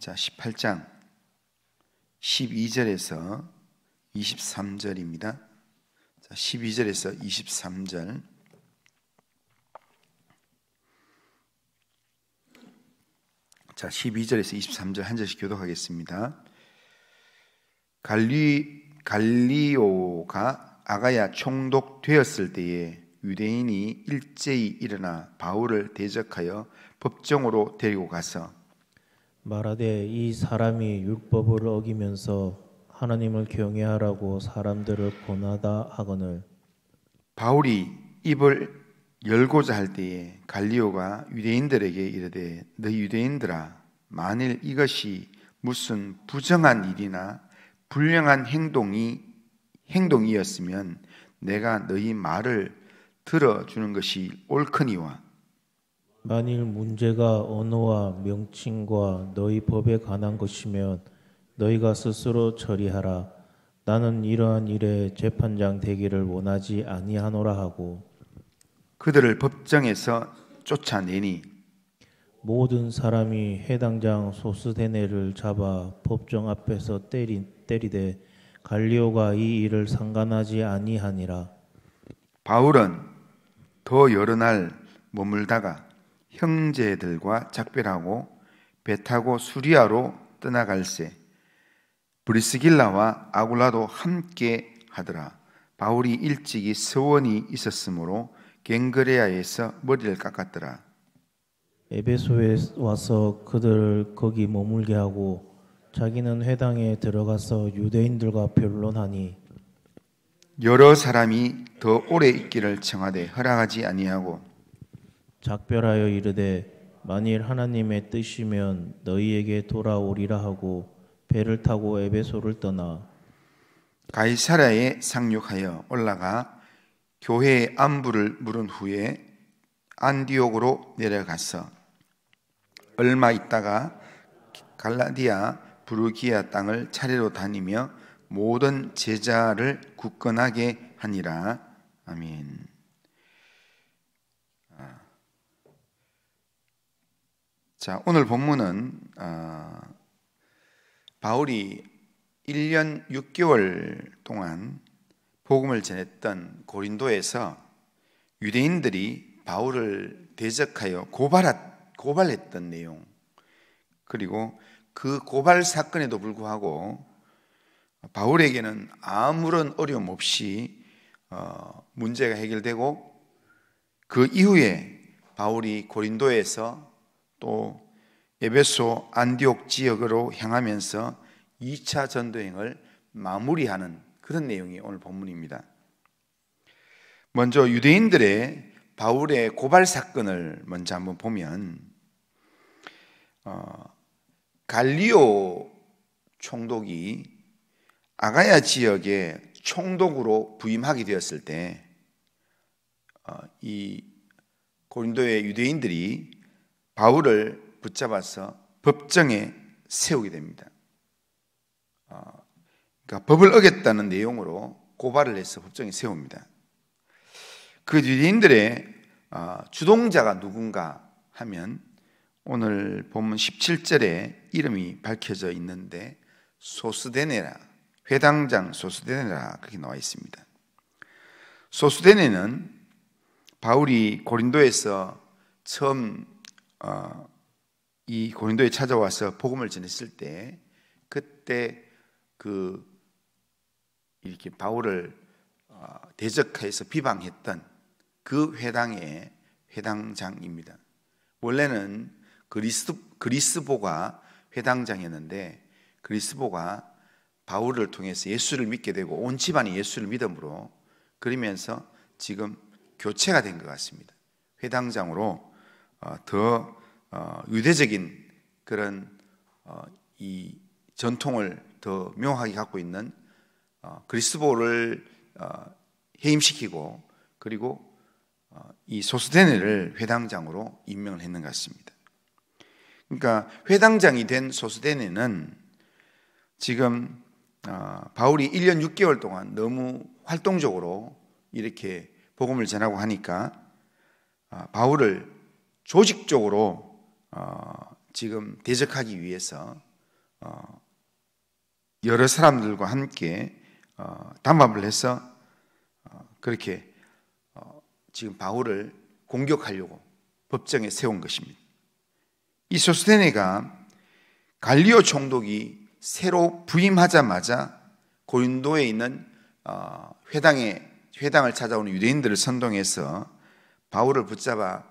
자, 18장 12절에서 23절입니다. 자, 12절에서 23절. 자, 12절에서 23절 한 절씩 교독하겠습니다. 갈리오가 아가야 총독되었을 때에 유대인이 일제히 일어나 바울을 대적하여 법정으로 데리고 가서 말하되 이 사람이 율법을 어기면서 하나님을 경외하라고 사람들을 권하다 하거늘. 바울이 입을 열고자 할 때에 갈리오가 유대인들에게 이르되 너희 유대인들아, 만일 이것이 무슨 부정한 일이나 불량한 행동이었으면 내가 너희 말을 들어주는 것이 옳거니와, 만일 문제가 언어와 명칭과 너희 법에 관한 것이면 너희가 스스로 처리하라. 나는 이러한 일에 재판장 되기를 원하지 아니하노라 하고 그들을 법정에서 쫓아내니 모든 사람이 해당장 소스데네를 잡아 법정 앞에서 때리되 갈리오가 이 일을 상관하지 아니하니라. 바울은 더 여러 날 머물다가 형제들과 작별하고 배 타고 수리아로 떠나갈새 브리스길라와 아굴라도 함께 하더라. 바울이 일찍이 서원이 있었으므로 갱그레아에서 머리를 깎았더라. 에베소에 와서 그들을 거기 머물게 하고 자기는 회당에 들어가서 유대인들과 변론하니 여러 사람이 더 오래 있기를 청하되 허락하지 아니하고 작별하여 이르되 만일 하나님의 뜻이면 너희에게 돌아오리라 하고 배를 타고 에베소를 떠나 가이사랴에 상륙하여 올라가 교회의 안부를 물은 후에 안디옥으로 내려가서 얼마 있다가 갈라디아 부르기아 땅을 차례로 다니며 모든 제자를 굳건하게 하니라. 아멘. 자, 오늘 본문은 바울이 1년 6개월 동안 복음을 전했던 고린도에서 유대인들이 바울을 대적하여 고발했던 내용, 그리고 그 고발 사건에도 불구하고 바울에게는 아무런 어려움 없이 문제가 해결되고 그 이후에 바울이 고린도에서 또 에베소 안디옥 지역으로 향하면서 2차 전도행을 마무리하는 그런 내용이 오늘 본문입니다. 먼저 유대인들의 바울의 고발 사건을 먼저 한번 보면 갈리오 총독이 아가야 지역의 총독으로 부임하게 되었을 때 이 고린도의 유대인들이 바울을 붙잡아서 법정에 세우게 됩니다. 그러니까 법을 어겼다는 내용으로 고발을 해서 법정에 세웁니다. 그 유대인들의 주동자가 누군가 하면 오늘 본문 17절에 이름이 밝혀져 있는데 소스데네라, 회당장 소스데네라 그렇게 나와 있습니다. 소스데네는 바울이 고린도에서 처음 이 고린도에 찾아와서 복음을 전했을 때 그때 이렇게 바울을 대적해서 비방했던 그 회당의 회당장입니다. 원래는 그리스보가 회당장이었는데 그리스보가 바울을 통해서 예수를 믿게 되고 온 집안이 예수를 믿음으로 그러면서 지금 교체가 된 것 같습니다. 회당장으로 더 유대적인 그런 이 전통을 더 묘하게 갖고 있는 그리스보를 해임시키고 그리고 이 소스데네를 회당장으로 임명을 했는 것 같습니다. 그러니까 회당장이 된 소스데네는 지금 바울이 1년 6개월 동안 너무 활동적으로 이렇게 복음을 전하고 하니까 바울을 조직적으로 지금 대적하기 위해서 여러 사람들과 함께 담합을 해서 그렇게 지금 바울을 공격하려고 법정에 세운 것입니다. 이 소스테네가 갈리오 총독이 새로 부임하자마자 고린도에 있는 회당을 찾아오는 유대인들을 선동해서 바울을 붙잡아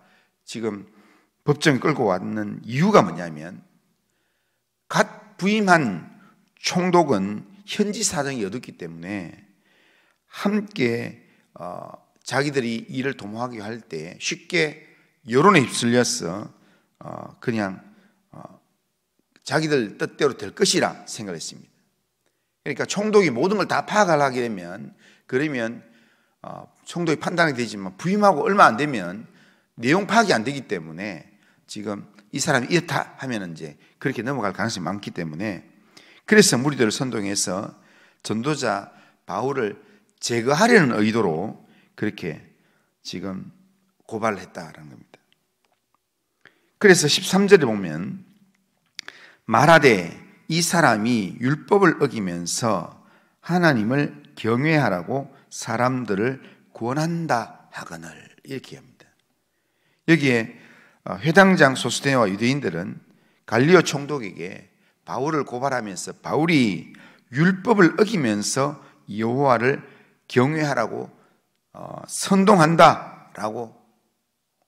지금 법정에 끌고 왔는 이유가 뭐냐면, 갓 부임한 총독은 현지 사정이 어둡기 때문에 함께 자기들이 일을 도모하기 할 때 쉽게 여론에 휩쓸려서 그냥 자기들 뜻대로 될 것이라 생각했습니다. 그러니까 총독이 모든 걸 다 파악을 하게 되면, 그러면 총독이 판단이 되지만 부임하고 얼마 안 되면 내용 파악이 안 되기 때문에 지금 이 사람이 이렇다 하면 이제 그렇게 넘어갈 가능성이 많기 때문에, 그래서 무리들을 선동해서 전도자 바울을 제거하려는 의도로 그렇게 지금 고발을 했다라는 겁니다. 그래서 13절에 보면 말하되 이 사람이 율법을 어기면서 하나님을 경외하라고 사람들을 권한다 하거늘, 이렇게 합니다. 여기에 회당장 소스테네와 유대인들은 갈리오 총독에게 바울을 고발하면서 바울이 율법을 어기면서 여호와를 경외하라고 선동한다라고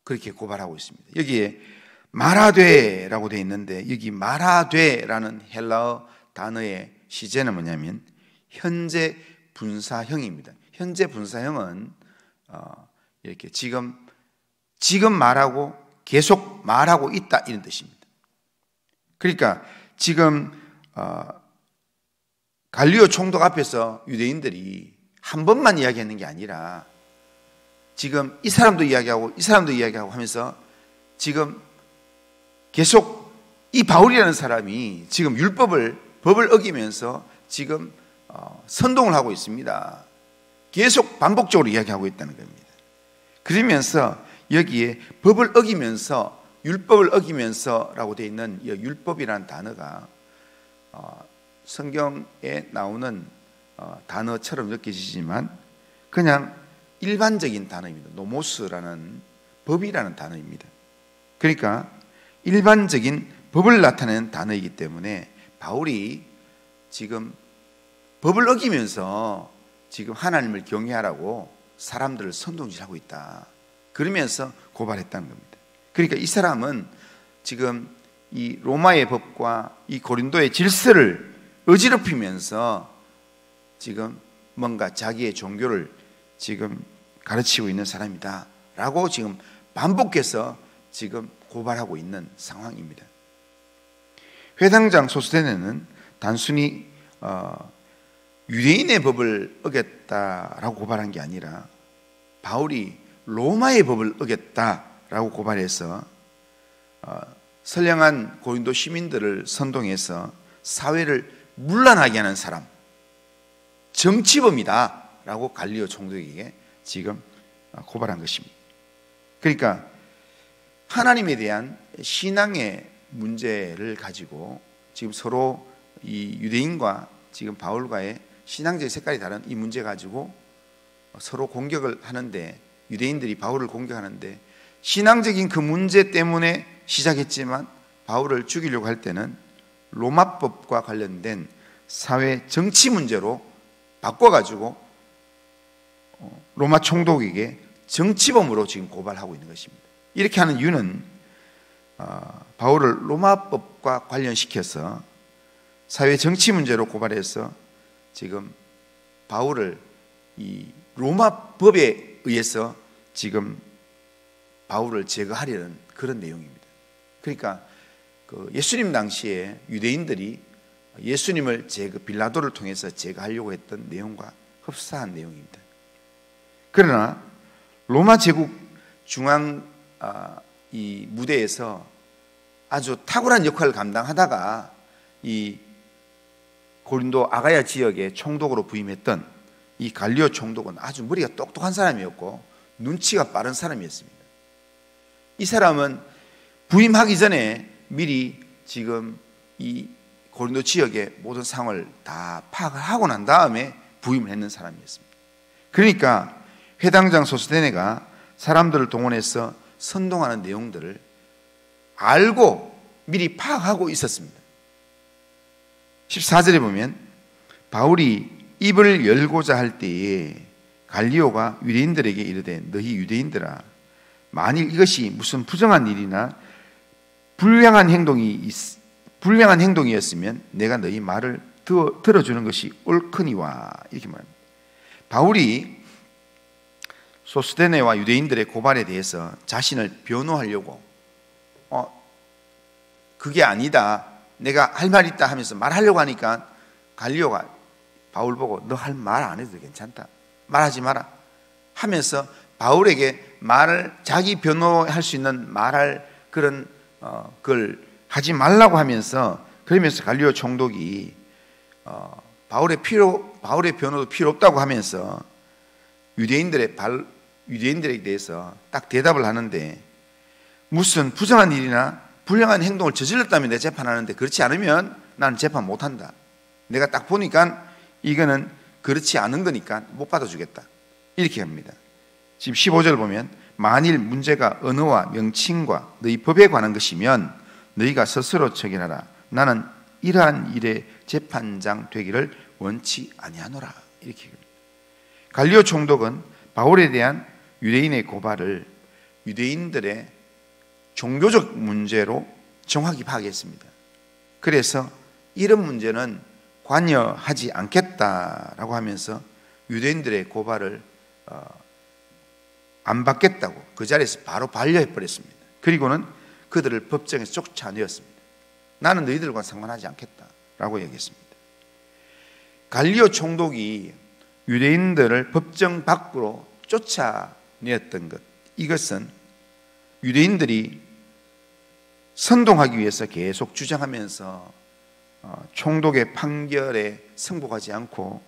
그렇게 고발하고 있습니다. 여기에 말하되라고 되어 있는데, 여기 말하되라는 헬라어 단어의 시제는 뭐냐면 현재 분사형입니다. 현재 분사형은 이렇게 지금 말하고 계속 말하고 있다, 이런 뜻입니다. 그러니까 지금 갈리오 총독 앞에서 유대인들이 한 번만 이야기하는 게 아니라 지금 이 사람도 이야기하고 이 사람도 이야기하고 하면서 지금 계속 이 바울이라는 사람이 지금 법을 어기면서 지금 선동을 하고 있습니다. 계속 반복적으로 이야기하고 있다는 겁니다. 그러면서 여기에 법을 어기면서, 율법을 어기면서라고 되어 있는 이 율법이라는 단어가 성경에 나오는 단어처럼 느껴지지만 그냥 일반적인 단어입니다. 노모스라는 법이라는 단어입니다. 그러니까 일반적인 법을 나타내는 단어이기 때문에 바울이 지금 법을 어기면서 지금 하나님을 경외하라고 사람들을 선동질하고 있다, 그러면서 고발했다는 겁니다. 그러니까 이 사람은 지금 이 로마의 법과 이 고린도의 질서를 어지럽히면서 지금 뭔가 자기의 종교를 지금 가르치고 있는 사람이다 라고 지금 반복해서 지금 고발하고 있는 상황입니다. 회당장 소스테네는 단순히 유대인의 법을 어겼다라고 고발한 게 아니라 바울이 로마의 법을 어겼다라고 고발해서 선량한 고린도 시민들을 선동해서 사회를 문란하게 하는 사람, 정치범이다 라고 갈리오 총독에게 지금 고발한 것입니다. 그러니까 하나님에 대한 신앙의 문제를 가지고 지금 서로 이 유대인과 지금 바울과의 신앙적인 색깔이 다른 이 문제 가지고 서로 공격을 하는데, 유대인들이 바울을 공격하는데 신앙적인 그 문제 때문에 시작했지만 바울을 죽이려고 할 때는 로마법과 관련된 사회 정치 문제로 바꿔가지고 로마 총독에게 정치범으로 지금 고발하고 있는 것입니다. 이렇게 하는 이유는 바울을 로마법과 관련시켜서 사회 정치 문제로 고발해서 지금 바울을 이 로마법에 의해서 지금 바울을 제거하려는 그런 내용입니다. 그러니까 예수님 당시에 유대인들이 예수님을 빌라도를 통해서 제거하려고 했던 내용과 흡사한 내용입니다. 그러나 로마 제국 중앙 이 무대에서 아주 탁월한 역할을 감당하다가 이 고린도 아가야 지역의 총독으로 부임했던 이 갈리오 총독은 아주 머리가 똑똑한 사람이었고 눈치가 빠른 사람이었습니다. 이 사람은 부임하기 전에 미리 지금 이 고린도 지역의 모든 상황을 다 파악을 하고 난 다음에 부임을 했는 사람이었습니다. 그러니까 회당장 소스데네가 사람들을 동원해서 선동하는 내용들을 알고 미리 파악하고 있었습니다. 14절에 보면 바울이 입을 열고자 할 때에 갈리오가 유대인들에게 이르되 너희 유대인들아 만일 이것이 무슨 부정한 일이나 불량한 행동이었으면 내가 너희 말을 들어주는 것이 옳거니와 이렇게 말합니다. 바울이 소스데네와 유대인들의 고발에 대해서 자신을 변호하려고 그게 아니다, 내가 할 말 있다 하면서 말하려고 하니까 갈리오가 바울 보고 너 할 말 안 해도 괜찮다, 말하지 마라 하면서 바울에게 말을 자기 변호할 수 있는 말할 그런 걸 하지 말라고 하면서, 그러면서 갈리오 총독이 바울의 변호도 필요 없다고 하면서 유대인들에 대해서 딱 대답을 하는데, 무슨 부정한 일이나 불량한 행동을 저질렀다면 내 재판하는데 그렇지 않으면 나는 재판 못한다. 내가 딱 보니까 이거는 그렇지 않은 거니까 못 받아주겠다. 이렇게 합니다. 지금 15절 보면 만일 문제가 언어와 명칭과 너희 법에 관한 것이면 너희가 스스로 처결하라. 나는 이러한 일의 재판장 되기를 원치 아니하노라. 이렇게 합니다. 갈리오 총독은 바울에 대한 유대인의 고발을 유대인들의 종교적 문제로 정확히 파악했습니다. 그래서 이런 문제는 관여하지 않겠다라고 하면서 유대인들의 고발을 안 받겠다고 그 자리에서 바로 반려해버렸습니다. 그리고는 그들을 법정에서 쫓아내었습니다. 나는 너희들과 상관하지 않겠다라고 얘기했습니다. 갈리오 총독이 유대인들을 법정 밖으로 쫓아내었던 것, 이것은 유대인들이 선동하기 위해서 계속 주장하면서 총독의 판결에 승복하지 않고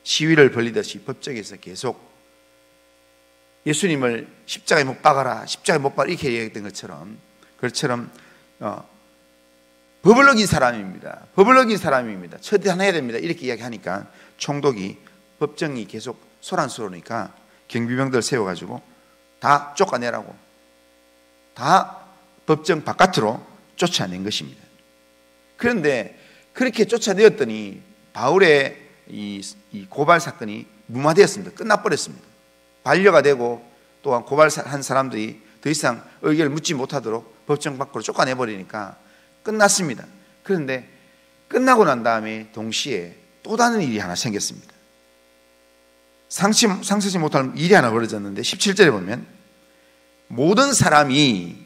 시위를 벌이듯이 법정에서 계속 예수님을 십자가에 못 박아라, 십자가에 못 박아라 이렇게 얘기했던 그것처럼 법을 어긴 사람입니다. 법을 어긴 사람입니다. 처단해야 됩니다. 이렇게 이야기하니까 총독이 법정이 계속 소란스러우니까 경비병들 세워가지고 다 쫓아내라고, 다 법정 바깥으로 쫓아낸 것입니다. 그런데 그렇게 쫓아내었더니 바울의 이 고발 사건이 무마되었습니다. 끝나버렸습니다. 반려가 되고 또한 고발한 사람들이 더 이상 의견을 묻지 못하도록 법정 밖으로 쫓아내버리니까 끝났습니다. 그런데 끝나고 난 다음에 동시에 또 다른 일이 하나 생겼습니다. 상상치 못할 일이 하나 벌어졌는데 17절에 보면 모든 사람이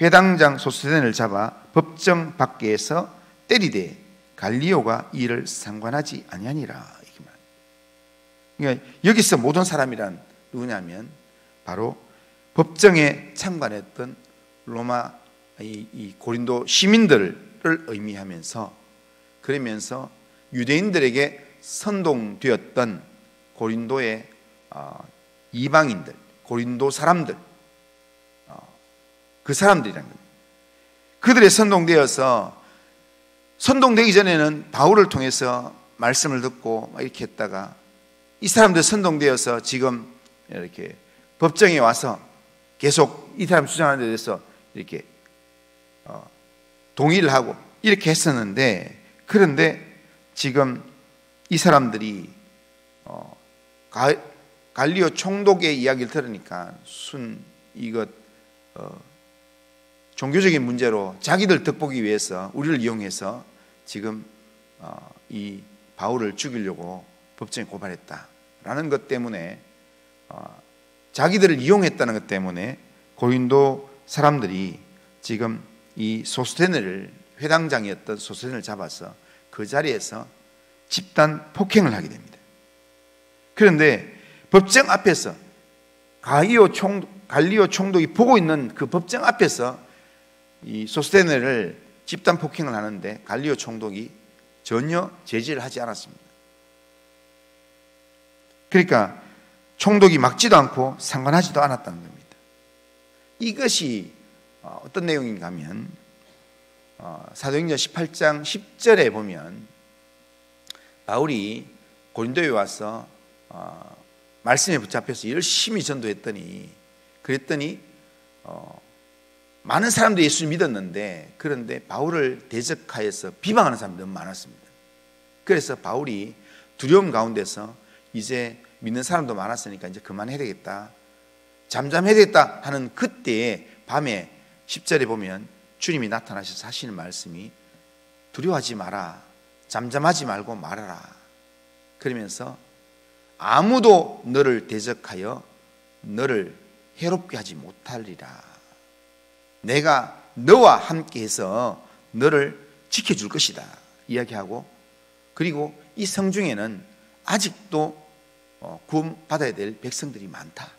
회당장 소스데네를 잡아 법정 밖에서 때리되 갈리오가 이를 상관하지 아니하니라. 이렇게 말합니다. 그러니까 여기서 모든 사람이란 누구냐면 바로 법정에 참관했던 로마 이 고린도 시민들을 의미하면서, 그러면서 유대인들에게 선동되었던 고린도의 이방인들, 고린도 사람들, 그 사람들이라는 겁니다. 그들의 선동되기 전에는 바울을 통해서 말씀을 듣고 이렇게 했다가 이 사람들 선동되어서 지금 이렇게 법정에 와서 계속 이 사람 주장하는 데 대해서 이렇게 동의를 하고 이렇게 했었는데, 그런데 지금 이 사람들이 갈리오 총독의 이야기를 들으니까 이것 종교적인 문제로 자기들 득보기 위해서 우리를 이용해서 지금 이 바울을 죽이려고 법정에 고발했다라는 것 때문에, 자기들을 이용했다는 것 때문에 고린도 사람들이 지금 이 소스데네를, 회당장이었던 소스데네를 잡아서 그 자리에서 집단 폭행을 하게 됩니다. 그런데 법정 앞에서 갈리오 총독이 보고 있는 그 법정 앞에서 이 소스데네를 집단 폭행을 하는데 갈리오 총독이 전혀 제지를 하지 않았습니다. 그러니까 총독이 막지도 않고 상관하지도 않았다는 겁니다. 이것이 어떤 내용인가 하면 사도행전 18장 10절에 보면 바울이 고린도에 와서 말씀에 붙잡혀서 열심히 전도했더니 그랬더니 많은 사람들이 예수를 믿었는데 그런데 바울을 대적하여서 비방하는 사람들이 너무 많았습니다. 그래서 바울이 두려움 가운데서 이제 믿는 사람도 많았으니까 이제 그만해야 되겠다, 잠잠해야 되겠다 하는 그때에 밤에 10절에 보면 주님이 나타나셔서 하시는 말씀이 두려워하지 마라, 잠잠하지 말고 말하라. 그러면서 아무도 너를 대적하여 너를 해롭게 하지 못하리라. 내가 너와 함께해서 너를 지켜줄 것이다 이야기하고, 그리고 이 성중에는 아직도 구원받아야 될 백성들이 많다,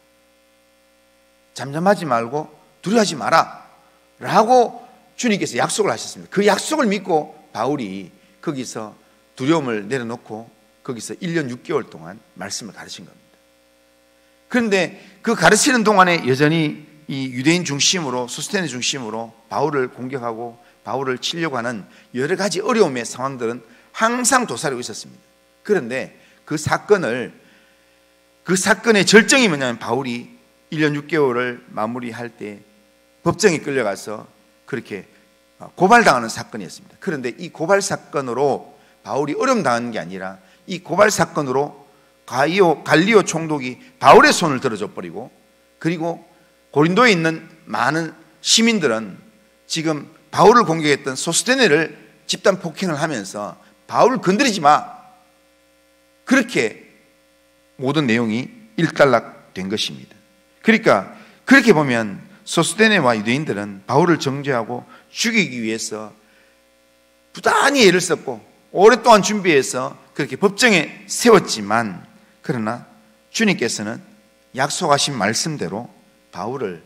잠잠하지 말고 두려워하지 마라 라고 주님께서 약속을 하셨습니다. 그 약속을 믿고 바울이 거기서 두려움을 내려놓고 거기서 1년 6개월 동안 말씀을 가르친 겁니다. 그런데 그 가르치는 동안에 여전히 이 유대인 중심으로, 소스테네 중심으로 바울을 공격하고 바울을 치려고 하는 여러 가지 어려움의 상황들은 항상 도사리고 있었습니다. 그런데 그 사건의 절정이 뭐냐면 바울이 1년 6개월을 마무리할 때 법정에 끌려가서 그렇게 고발당하는 사건이었습니다. 그런데 이 고발 사건으로 바울이 어려움 당하는 게 아니라 이 고발 사건으로 갈리오 총독이 바울의 손을 들어줘 버리고, 그리고 고린도에 있는 많은 시민들은 지금 바울을 공격했던 소스테네를 집단 폭행을 하면서 바울을 건드리지 마, 그렇게 모든 내용이 일단락된 것입니다. 그러니까 그렇게 보면 소스테네와 유대인들은 바울을 정죄하고 죽이기 위해서 부단히 애를 썼고 오랫동안 준비해서 그렇게 법정에 세웠지만, 그러나 주님께서는 약속하신 말씀대로 바울을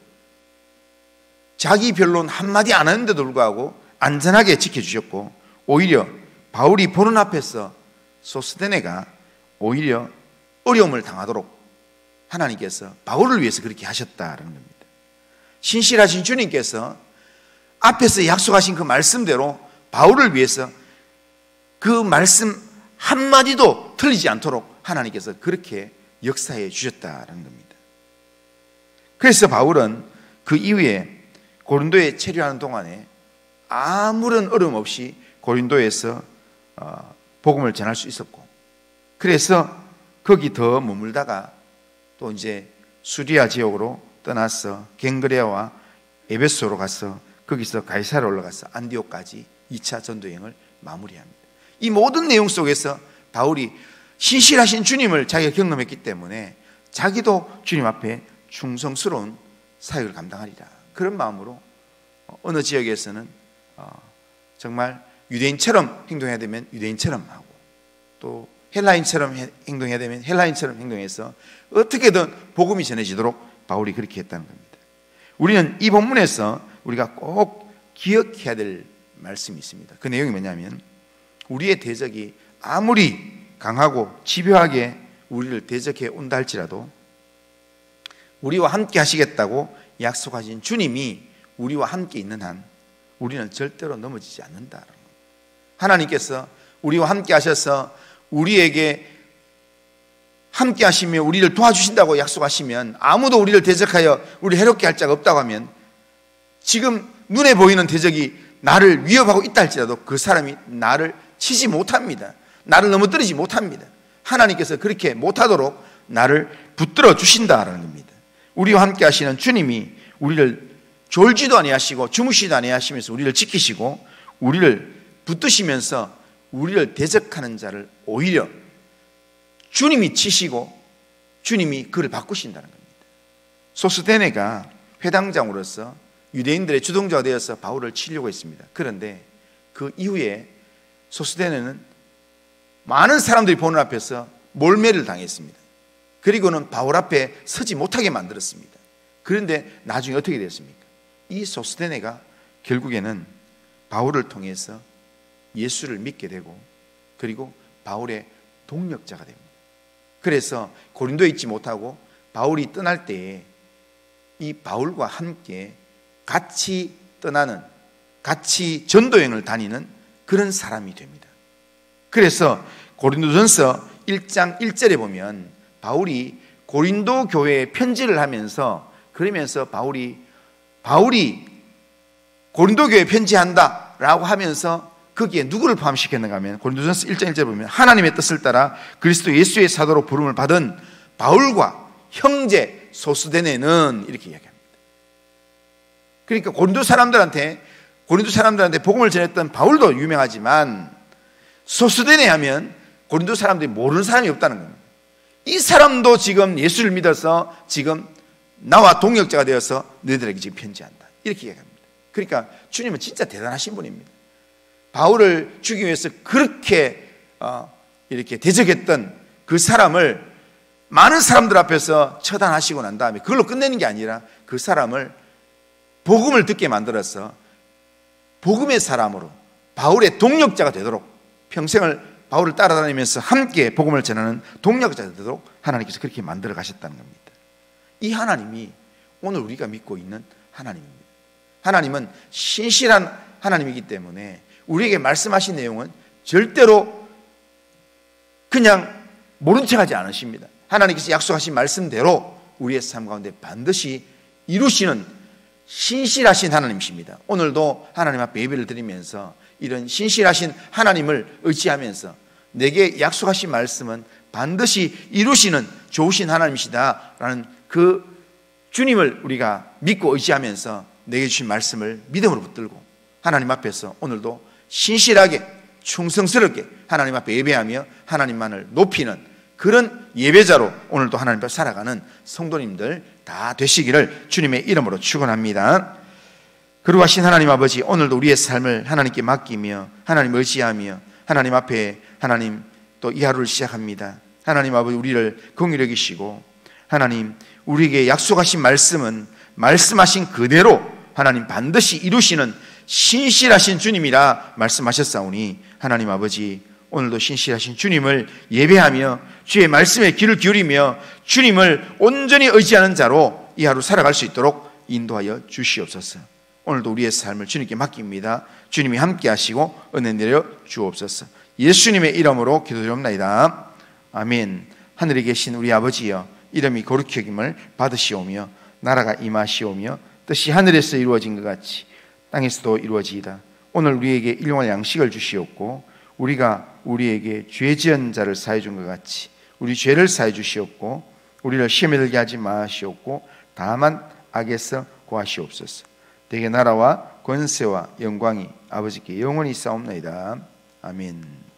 자기 변론 한마디 안 하는데도 불구하고 안전하게 지켜주셨고, 오히려 바울이 보는 앞에서 소스테네가 오히려 어려움을 당하도록 하나님께서 바울을 위해서 그렇게 하셨다는 겁니다. 신실하신 주님께서 앞에서 약속하신 그 말씀대로 바울을 위해서 그 말씀 한마디도 틀리지 않도록 하나님께서 그렇게 역사해 주셨다는 겁니다. 그래서 바울은 그 이후에 고린도에 체류하는 동안에 아무런 어려움 없이 고린도에서 복음을 전할 수 있었고, 그래서 거기 더 머물다가 또 이제 수리아 지역으로 떠나서 갱그레아와 에베소로 가서 거기서 가이사랴 올라가서 안디옥까지 2차 전도여행을 마무리합니다. 이 모든 내용 속에서 바울이 신실하신 주님을 자기가 경험했기 때문에 자기도 주님 앞에 충성스러운 사역을 감당하리라, 그런 마음으로 어느 지역에서는 정말 유대인처럼 행동해야 되면 유대인처럼 하고, 또 헬라인처럼 행동해야 되면 헬라인처럼 행동해서 어떻게든 복음이 전해지도록 바울이 그렇게 했다는 겁니다. 우리는 이 본문에서 우리가 꼭 기억해야 될 말씀이 있습니다. 그 내용이 뭐냐면, 우리의 대적이 아무리 강하고 집요하게 우리를 대적해 온다 할지라도 우리와 함께 하시겠다고 약속하신 주님이 우리와 함께 있는 한 우리는 절대로 넘어지지 않는다. 하나님께서 우리와 함께 하셔서 우리에게 함께 하시며 우리를 도와주신다고 약속하시면, 아무도 우리를 대적하여 우리를 해롭게 할 자가 없다고 하면, 지금 눈에 보이는 대적이 나를 위협하고 있다 할지라도 그 사람이 나를 치지 못합니다. 나를 넘어뜨리지 못합니다. 하나님께서 그렇게 못하도록 나를 붙들어 주신다라는 겁니다. 우리와 함께 하시는 주님이 우리를 졸지도 아니하시고 주무시지도 아니하시면서 우리를 지키시고 우리를 붙드시면서 우리를 대적하는 자를 오히려 주님이 치시고 주님이 그를 바꾸신다는 겁니다. 소스테네가 회당장으로서 유대인들의 주동자가 되어서 바울을 치려고 했습니다. 그런데 그 이후에 소스테네는 많은 사람들이 보는 앞에서 몰매를 당했습니다. 그리고는 바울 앞에 서지 못하게 만들었습니다. 그런데 나중에 어떻게 됐습니까? 이 소스테네가 결국에는 바울을 통해서 예수를 믿게 되고, 그리고 바울의 동력자가 됩니다. 그래서 고린도에 있지 못하고 바울이 떠날 때에 이 바울과 함께 같이 떠나는 같이 전도여행을 다니는 그런 사람이 됩니다. 그래서 고린도전서 1장 1절에 보면 바울이 고린도 교회에 편지를 하면서, 그러면서 바울이 고린도 교회에 편지한다 라고 하면서 거기에 누구를 포함시켰는가 하면 고린도전서 1장 1절에 보면 하나님의 뜻을 따라 그리스도 예수의 사도로 부름을 받은 바울과 형제 소스데네는 이렇게 이야기합니다. 그러니까 고린도 사람들한테 복음을 전했던 바울도 유명하지만 소스데네 하면 고린도 사람들이 모르는 사람이 없다는 겁니다. 이 사람도 지금 예수를 믿어서 지금 나와 동역자가 되어서 너희들에게 지금 편지한다 이렇게 이야기합니다. 그러니까 주님은 진짜 대단하신 분입니다. 바울을 죽이기 위해서 그렇게 이렇게 대적했던 그 사람을 많은 사람들 앞에서 처단하시고 난 다음에 그걸로 끝내는 게 아니라 그 사람을 복음을 듣게 만들어서 복음의 사람으로 바울의 동역자가 되도록 평생을 바울을 따라다니면서 함께 복음을 전하는 동역자가 되도록 하나님께서 그렇게 만들어 가셨다는 겁니다. 이 하나님이 오늘 우리가 믿고 있는 하나님입니다. 하나님은 신실한 하나님이기 때문에 우리에게 말씀하신 내용은 절대로 그냥 모른 척하지 않으십니다. 하나님께서 약속하신 말씀대로 우리의 삶 가운데 반드시 이루시는 신실하신 하나님이십니다. 오늘도 하나님 앞에 예배를 드리면서 이런 신실하신 하나님을 의지하면서 내게 약속하신 말씀은 반드시 이루시는 좋으신 하나님이시다라는 그 주님을 우리가 믿고 의지하면서 내게 주신 말씀을 믿음으로 붙들고 하나님 앞에서 오늘도 신실하게 충성스럽게 하나님 앞에 예배하며 하나님만을 높이는 그런 예배자로 오늘도 하나님 앞에 살아가는 성도님들 다 되시기를 주님의 이름으로 축원합니다. 그리고 하신 하나님 아버지, 오늘도 우리의 삶을 하나님께 맡기며 하나님 의지하며 하나님 앞에 하나님 또 이 하루를 시작합니다. 하나님 아버지, 우리를 긍휼히 여기시고 하나님 우리에게 약속하신 말씀은 말씀하신 그대로 하나님 반드시 이루시는 신실하신 주님이라 말씀하셨사오니 하나님 아버지, 오늘도 신실하신 주님을 예배하며 주의 말씀에 귀를 기울이며 주님을 온전히 의지하는 자로 이 하루 살아갈 수 있도록 인도하여 주시옵소서. 오늘도 우리의 삶을 주님께 맡깁니다. 주님이 함께 하시고 은혜 내려 주옵소서. 예수님의 이름으로 기도드립니다. 아멘. 하늘에 계신 우리 아버지여, 이름이 거룩히 여김을 받으시오며 나라가 임하시오며 뜻이 하늘에서 이루어진 것 같이 땅에서도 이루어지이다. 오늘 우리에게 일용할 양식을 주시옵고 우리가 우리에게 죄 지은 자를 사해 준 것 같이 우리 죄를 사해 주시옵고 우리를 시험에 들게 하지 마시옵고 다만 악에서 구하시옵소서. 대개 나라와 권세와 영광이 아버지께 영원히 있사옵나이다. 아멘.